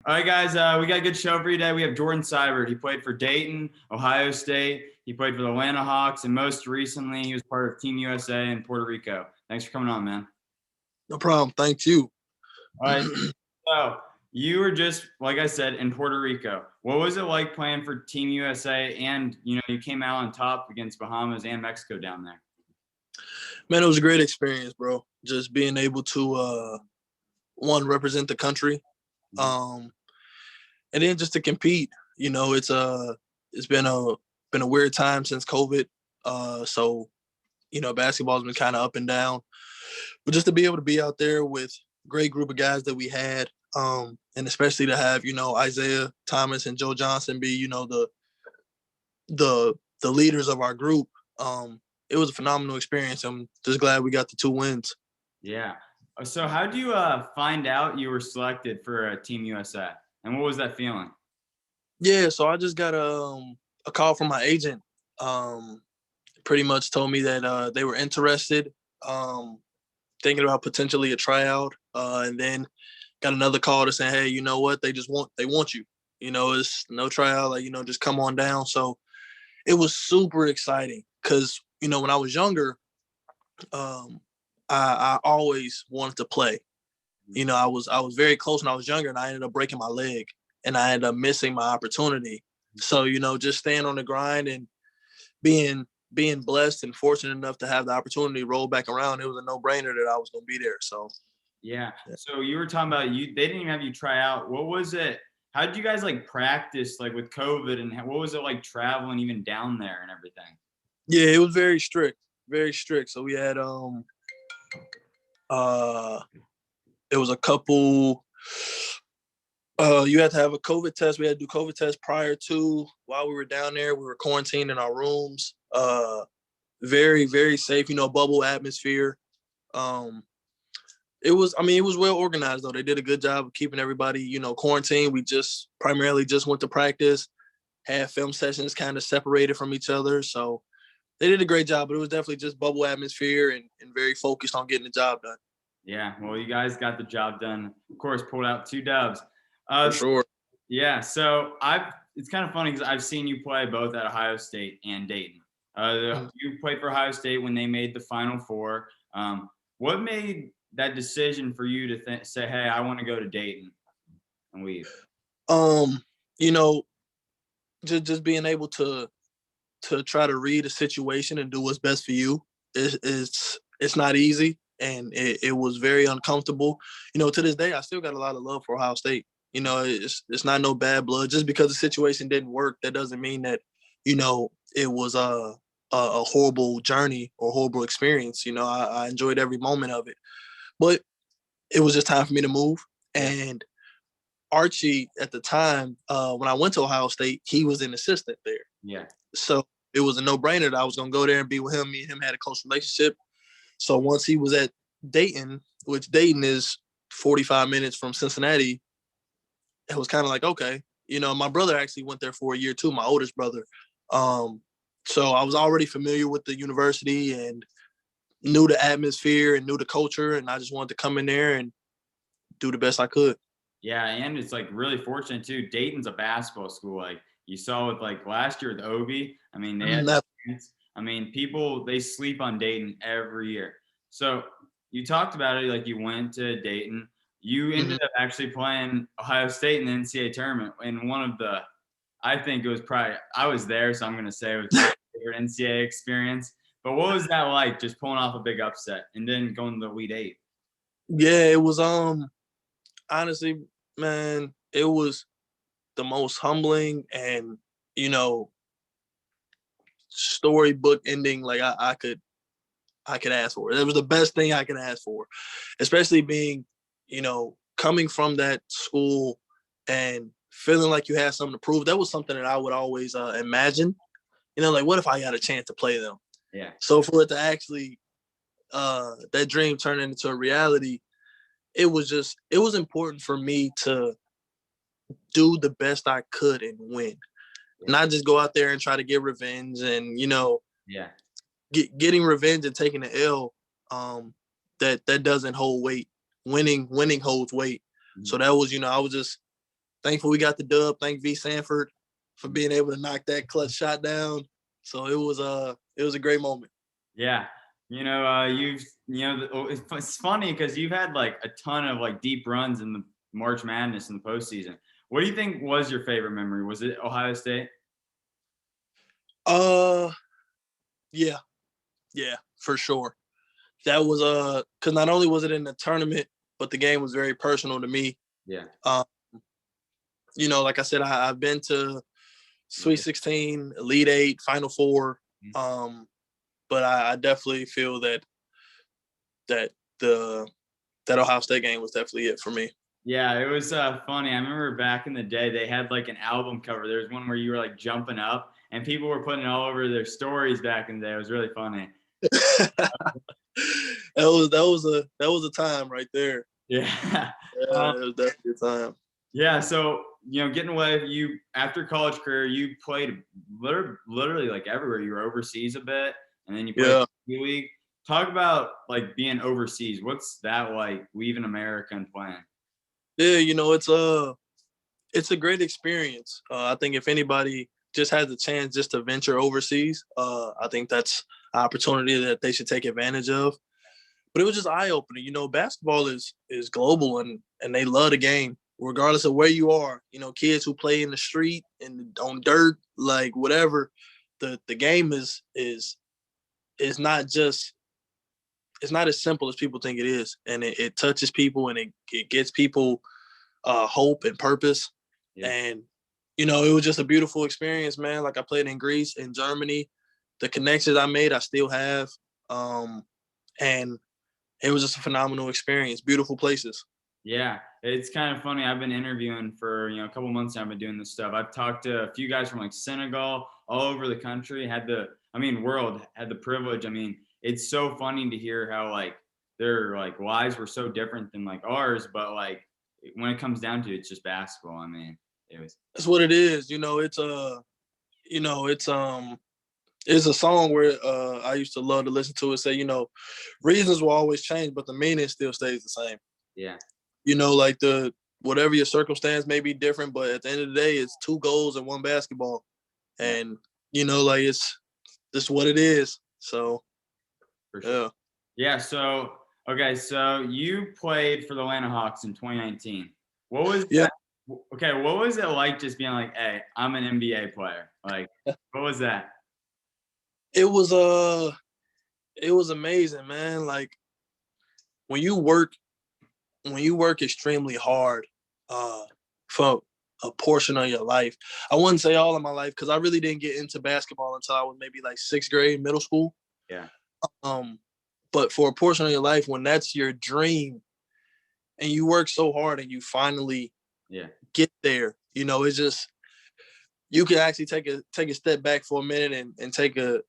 All right, guys, we got a good show for you today. We have Jordan Sibert. He played for Dayton, Ohio State. He played for the Atlanta Hawks, and most recently, he was part of Team USA in Puerto Rico. Thanks for coming on, man. No problem. Thank you. All right, so you were just, like I said, in Puerto Rico. What was it like playing for Team USA? And, you came out on top against Bahamas and Mexico down there. Man, it was a great experience, bro. Just being able to, one, represent the country. And then just to compete, it's been a weird time since COVID. So, basketball's been kind of up and down. But just to be able to be out there with a great group of guys that we had, and especially to have, Isaiah Thomas and Joe Johnson be, the leaders of our group, it was a phenomenal experience. I'm just glad we got the 2 wins. Yeah. So how do you find out you were selected for Team USA? And what was that feeling? Yeah, so I just got a call from my agent. Pretty much told me that they were interested, thinking about potentially a tryout, and then got another call to say, hey, you know what? They want you. It's no tryout, just come on down. So it was super exciting because when I was younger, I always wanted to play. I was very close when I was younger, and I ended up breaking my leg, and I ended up missing my opportunity. So just staying on the grind and being blessed and fortunate enough to have the opportunity roll back around, it was a no-brainer that I was going to be there. So yeah. So you were talking about they didn't even have you try out. What was it? How did you guys practice with COVID, and what was it like traveling even down there and everything? Yeah, it was very strict, very strict. So we had it was a couple. You had to have a COVID test. We had to do COVID tests prior to. While we were down there, we were quarantined in our rooms. Very, very safe. Bubble atmosphere. It was well organized though. They did a good job of keeping everybody, quarantined. We primarily just went to practice, had film sessions kind of separated from each other. So they did a great job, but it was definitely just bubble atmosphere and very focused on getting the job done. Yeah, well, you guys got the job done. Of course, pulled out 2 dubs. For sure. Yeah, so it's kind of funny because I've seen you play both at Ohio State and Dayton. You played for Ohio State when they made the Final Four. What made that decision for you to say, hey, I want to go to Dayton and leave? Just being able to try to read a situation and do what's best for you it's not easy. And it was very uncomfortable. To this day, I still got a lot of love for Ohio State. It's not no bad blood. Just because the situation didn't work, that doesn't mean that, it was a horrible journey or horrible experience. I enjoyed every moment of it. But it was just time for me to move. And Archie, at the time, when I went to Ohio State, he was an assistant there. Yeah. So it was a no-brainer that I was going to go there and be with him. Me and him had a close relationship. So once he was at Dayton, which Dayton is 45 minutes from Cincinnati, it was kind of like, okay. My brother actually went there for a year too, my oldest brother. So I was already familiar with the university and knew the atmosphere and knew the culture, and I just wanted to come in there and do the best I could. Yeah, and it's really fortunate too. Dayton's a basketball school. You saw with last year with Obi. I mean, they had people, they sleep on Dayton every year. So you talked about it, you went to Dayton. You ended up actually playing Ohio State in the NCAA tournament. And one of the, I think it was probably, I was there, so I'm going to say it was my favorite NCAA experience. But what was that like, just pulling off a big upset and then going to the Elite Eight? Yeah, it was, honestly, man, it was the most humbling and, storybook ending I could ask for. It was the best thing I could ask for, especially being, coming from that school and feeling like you had something to prove. That was something that I would always imagine, what if I got a chance to play them? Yeah. So for it to actually, that dream turn into a reality, it was important for me to do the best I could and win. Not just go out there and try to get revenge and, getting revenge and taking the L, that doesn't hold weight. Winning holds weight. Mm-hmm. So that was, I was just thankful we got the dub. Thank V Sanford for being able to knock that clutch shot down. So it was a great moment. Yeah. It's funny because you've had like a ton of like deep runs in the March Madness in the postseason. What do you think was your favorite memory? Was it Ohio State? Yeah, for sure. That was because not only was it in the tournament, but the game was very personal to me. Yeah. Like I said, I've been to Sweet 16, Elite 8, Final 4. But I definitely feel that Ohio State game was definitely it for me. Yeah, it was funny. I remember back in the day, they had like an album cover. There was one where you were like jumping up, and people were putting it all over their stories back in the day. It was really funny. that was a time right there. Yeah, it was definitely a time. Yeah, so getting away, you after college career, you played literally like everywhere. You were overseas a bit, and then you played the league. Talk about like being overseas. What's that like? Leaving America and playing. Yeah, it's a great experience. I think if anybody just has the chance just to venture overseas, I think that's an opportunity that they should take advantage of. But it was just eye opening. Basketball is global and they love the game, regardless of where you are. Kids who play in the street and on dirt, like whatever. The game is not just, it's not as simple as people think it is, and it touches people and it gets people hope and purpose. Yeah. And it was just a beautiful experience, man. Like I played in Greece, in Germany. The connections I made, I still have, and it was just a phenomenal experience. Beautiful places. Yeah, it's kind of funny. I've been interviewing for a couple months now. I've been doing this stuff. I've talked to a few guys from like Senegal, all over the country. World. Had the privilege. It's so funny to hear how like their like lives were so different than like ours, but like when it comes down to it, it's just basketball. That's what it is. It's a song where I used to love to listen to it. Say, reasons will always change, but the meaning still stays the same. Yeah. Like whatever your circumstance may be different, but at the end of the day, it's 2 goals and 1 basketball. And, like it's just what it is. So, for sure. Yeah. So, okay. So you played for the Atlanta Hawks in 2019. What was that? Okay. What was it like just being like, hey, I'm an NBA player? Like, what was that? It was amazing, man. Like when you work extremely hard for a portion of your life. I wouldn't say all of my life because I really didn't get into basketball until I was maybe like 6th grade, middle school. Yeah. But for a portion of your life, when that's your dream and you work so hard and you finally get there, it's just, you can actually take a step back for a minute and take a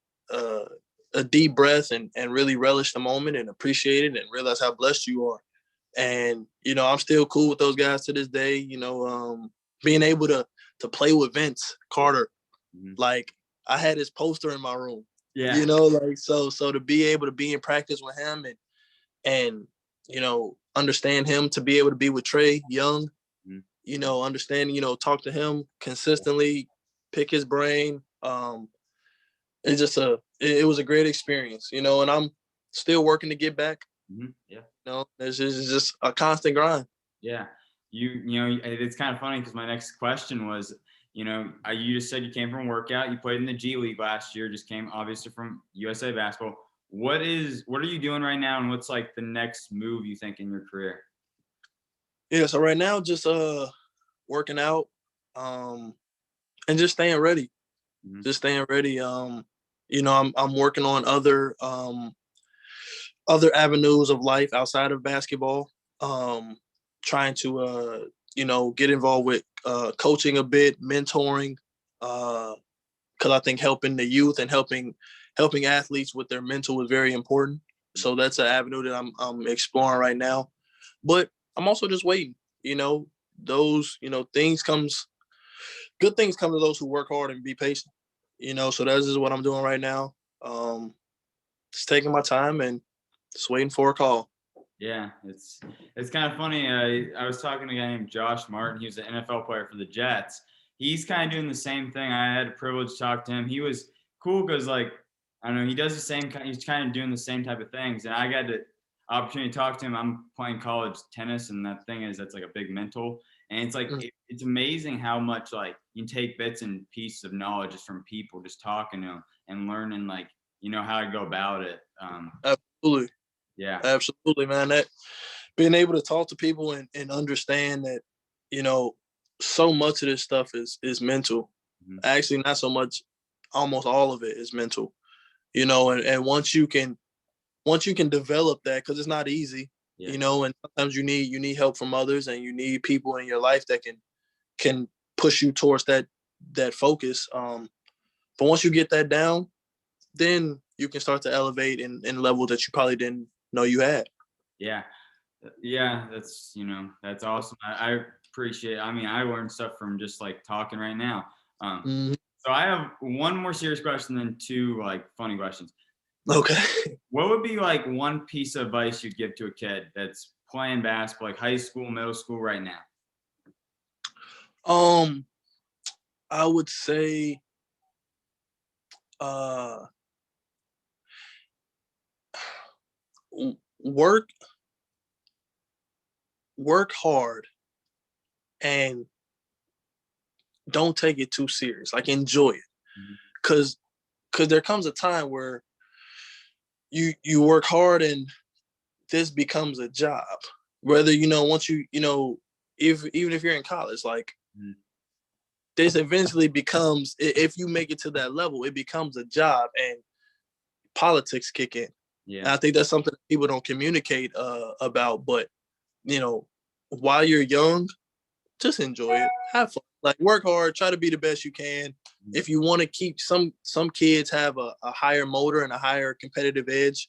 deep breath and really relish the moment and appreciate it and realize how blessed you are. And, I'm still cool with those guys to this day. Being able to play with Vince Carter, like I had his poster in my room. Yeah. So to be able to be in practice with him and understand him, to be able to be with Trae Young, understanding, talk to him consistently, pick his brain. It's just it was a great experience, and I'm still working to get back. Yeah. It's just a constant grind. Yeah. It's kind of funny because my next question was, you just said you came from workout, you played in the G League last year, just came obviously from USA basketball. What are you doing right now, and what's like the next move you think in your career? Yeah, so right now just working out, and just staying ready. Just staying ready. I'm working on other avenues of life outside of basketball. Trying to get involved with coaching a bit, mentoring, because I think helping the youth and helping athletes with their mental is very important. So that's an avenue that I'm exploring right now. But I'm also just waiting. Those good things come to those who work hard and be patient. So that's just what I'm doing right now. Just taking my time and just waiting for a call. Yeah, it's kind of funny. I was talking to a guy named Josh Martin. He was an NFL player for the Jets. He's kind of doing the same thing. I had a privilege to talk to him. He was cool because, like, I don't know, he does the same kind. He's kind of doing the same type of things, and I got the opportunity to talk to him. I'm playing college tennis, and that thing is that's like a big mental, and it's like it's amazing how much like you can take bits and pieces of knowledge just from people, just talking to them and learning like how to go about it. Absolutely. Yeah. Absolutely, man. That being able to talk to people and understand that, so much of this stuff is mental. Mm-hmm. Actually, not so much, almost all of it is mental. And once you can develop that, because it's not easy, Yeah. and sometimes you need help from others, and you need people in your life that can push you towards that focus. But once you get that down, then you can start to elevate in level that you probably didn't know you had. Yeah. That's that's awesome. I appreciate. I mean, I learned stuff from just like talking right now. So I have one more serious question, then two like funny questions. Okay. What would be like one piece of advice you'd give to a kid that's playing basketball, like high school, middle school, right now? I would say, work hard and don't take it too serious. Like, enjoy it, because there comes a time where you work hard and this becomes a job. Whether once if even if you're in college, like, this eventually becomes, if you make it to that level, it becomes a job, and politics kick in. Yeah. And I think that's something that people don't communicate about. But while you're young, just enjoy it, have fun, like, work hard, try to be the best you can. If you want to keep, some kids have a higher motor and a higher competitive edge,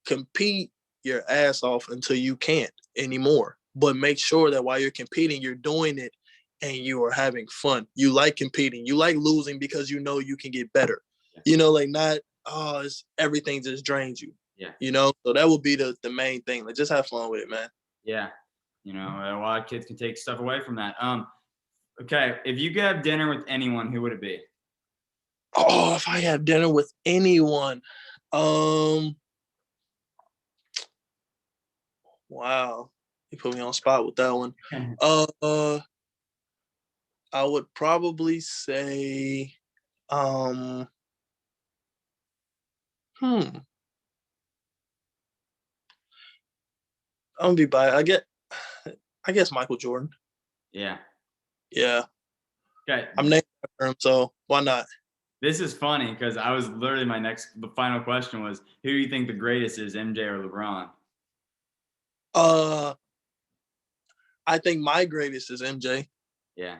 compete your ass off until you can't anymore. But make sure that while you're competing, you're doing it and you are having fun. You like competing. You like losing because you know you can get better. Like, not, everything just drains you. Yeah. So that would be the main thing. Like, just have fun with it, man. Yeah. A lot of kids can take stuff away from that. Okay, if you could have dinner with anyone, who would it be? Oh, if I have dinner with anyone, wow, you put me on spot with that one. I would probably say, I'm gonna be by. I guess Michael Jordan. Yeah. Yeah. Okay. I'm named after him, so why not? This is funny because I was literally the final question was, who do you think the greatest is, MJ or LeBron? I think my greatest is MJ. Yeah.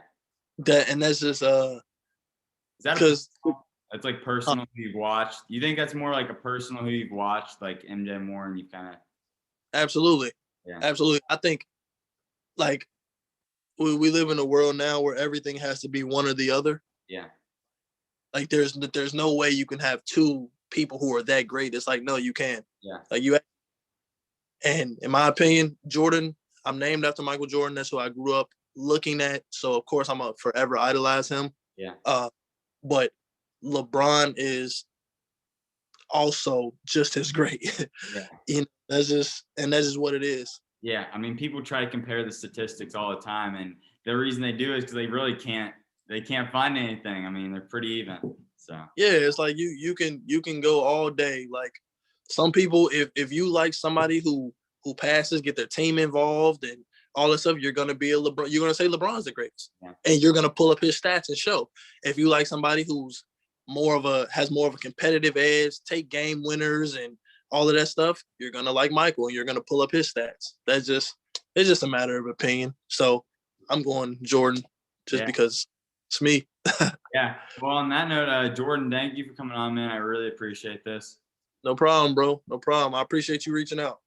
That's just is that because that's like personal who you've watched. You think that's more like a personal who you've watched, like MJ more, and you kind of. Absolutely. Yeah. Absolutely. I think, like, we live in a world now where everything has to be one or the other. Yeah. Like, there's no way you can have two people who are that great. It's like, no, you can't. Yeah. Like, and in my opinion, Jordan, I'm named after Michael Jordan. That's who I grew up looking at. So of course I'm gonna forever idolize him. Yeah. But LeBron is also just as great. Yeah. That's just what it is. Yeah. I mean, people try to compare the statistics all the time, and the reason they do is because they really can't. They can't find anything. I mean, they're pretty even. So yeah, it's like you can go all day. Like, some people, if you like somebody who passes, get their team involved and all this stuff, you're gonna be you're gonna say LeBron's the greatest. Yeah. And you're gonna pull up his stats and show. If you like somebody who's has more of a competitive edge, take game winners and all of that stuff, you're gonna like Michael and you're gonna pull up his stats. It's just a matter of opinion. So I'm going Jordan just because it's me. Yeah. Well, on that note, Jordan, thank you for coming on, man. I really appreciate this. No problem, bro. No problem. I appreciate you reaching out.